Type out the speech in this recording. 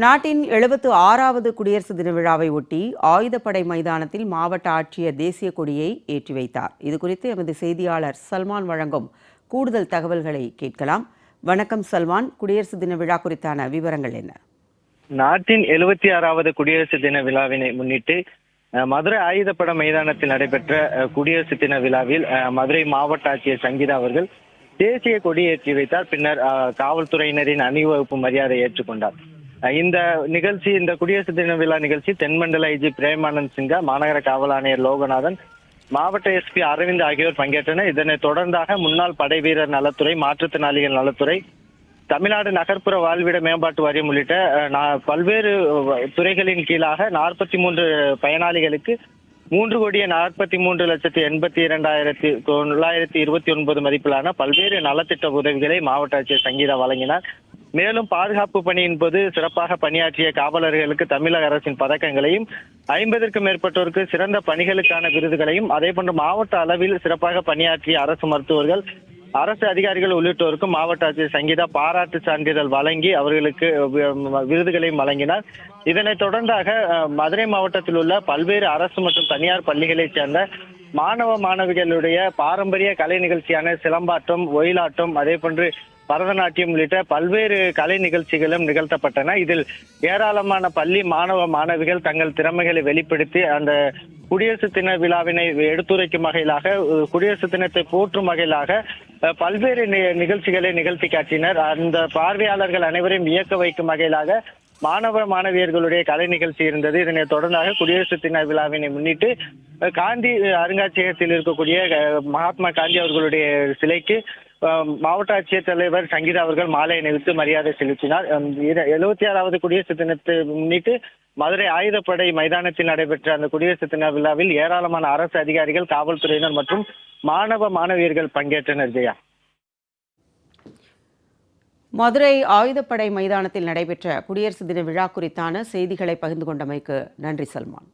நாட்டின் 76வது குடியரசு தின விழாவை ஒட்டி ஆயுதப்படை மைதானத்தில் மாவட்ட ஆட்சியர் தேசிய கொடியை ஏற்றி வைத்தார். இதுகுறித்து எமது செய்தியாளர் சல்மான் வழங்கும் கூடுதல் தகவல்களை கேட்கலாம். வணக்கம் சல்மான், குடியரசு தின விழா குறித்தான விவரங்கள் என்ன? நாட்டின் 76வது குடியரசு தின விழாவினை முன்னிட்டு மதுரை ஆயுதப்பட மைதானத்தில் நடைபெற்ற குடியரசு தின விழாவில் மதுரை மாவட்ட ஆட்சியர் சங்கீதா அவர்கள் தேசிய கொடி ஏற்றி வைத்தார். பின்னர் காவல்துறையினரின் அணிவகுப்பு மரியாதை ஏற்றுக்கொண்டார். இந்த குடியரசு தின விழா நிகழ்ச்சி தென்மண்டல ஐஜி பிரேமானந்த் சிங்கா, மாநகர காவல் ஆணையர் லோகநாதன், மாவட்ட எஸ்பி அரவிந்த் ஆகியோர் பங்கேற்றனர். இதனைத் தொடர்ந்தாக முன்னாள் படை வீரர் நலத்துறை, மாற்றுத்திறனாளிகள் நலத்துறை, தமிழ்நாடு நகர்ப்புற வாழ்விட மேம்பாட்டு வாரியம் உள்ளிட்ட பல்வேறு துறைகளின் கீழாக 43 பயனாளிகளுக்கு 3,43,82,929 மதிப்பிலான பல்வேறு நலத்திட்ட உதவிகளை மாவட்ட ஆட்சியர் சங்கீதா வழங்கினார். மேலும் பாதுகாப்பு பணியின் போது சிறப்பாக பணியாற்றிய காவலர்களுக்கு தமிழக அரசின் பதக்கங்களையும், 50க்கும் மேற்பட்டோருக்கு சிறந்த பணிகளுக்கான விருதுகளையும், அதேபோன்று மாவட்ட அளவில் சிறப்பாக பணியாற்றிய அரசு மருத்துவர்கள், அரசு அதிகாரிகள் உள்ளிட்டோருக்கும் மாவட்ட ஆட்சியர் சங்கீதா பாராட்டு சான்றிதழ் வழங்கி அவர்களுக்கு விருதுகளையும் வழங்கினார். இதனைத் தொடர்ந்தாக மதுரை மாவட்டத்தில் உள்ள பல்வேறு அரசு மற்றும் தனியார் பள்ளிகளைச் சேர்ந்த மாணவ மாணவிகளுடைய பாரம்பரிய கலை நிகழ்ச்சியான சிலம்பாட்டம், ஒயிலாட்டம், அதே போன்று பரதநாட்டியம் உள்ளிட்ட பல்வேறு கலை நிகழ்ச்சிகளும் நிகழ்த்தப்பட்டன. இதில் ஏராளமான பள்ளி மாணவ மாணவிகள் தங்கள் திறமைகளை வெளிப்படுத்தி அந்த குடியரசு தின விழாவினை எடுத்துரைக்கும் வகையிலாக, குடியரசு தினத்தை போற்றும் வகையிலாக பல்வேறு நிகழ்ச்சிகளை நிகழ்த்தி காட்டினர். அந்த பார்வையாளர்கள் அனைவரையும் வியக்க வைக்கும் வகையிலாக மாணவ மாணவியர்களுடைய கலை நிகழ்ச்சி இருந்தது. இதனைத் தொடர்ந்தாக குடியரசு தின விழாவினை முன்னிட்டு காந்தி அருங்காட்சியகத்தில் இருக்கக்கூடிய மகாத்மா காந்தி அவர்களுடைய சிலைக்கு மாவட்ட ஆட்சியர் தலைவர் சங்கீதா அவர்கள் மாலை அணிவித்து மரியாதை செலுத்தினார். 76வது குடியரசு தினத்தை முன்னிட்டு மதுரை ஆயுதப்படை மைதானத்தில் நடைபெற்ற அந்த குடியரசு தின விழாவில் ஏராளமான அரசு அதிகாரிகள், காவல்துறையினர் மற்றும் மாணவ மாணவியர்கள் பங்கேற்றனர். ஜெயா, மதுரை ஆயுதப்படை மைதானத்தில் நடைபெற்ற குடியரசு தின விழா குறித்தான செய்திகளை பகிர்ந்து கொண்டமைக்கு நன்றி சல்மான்.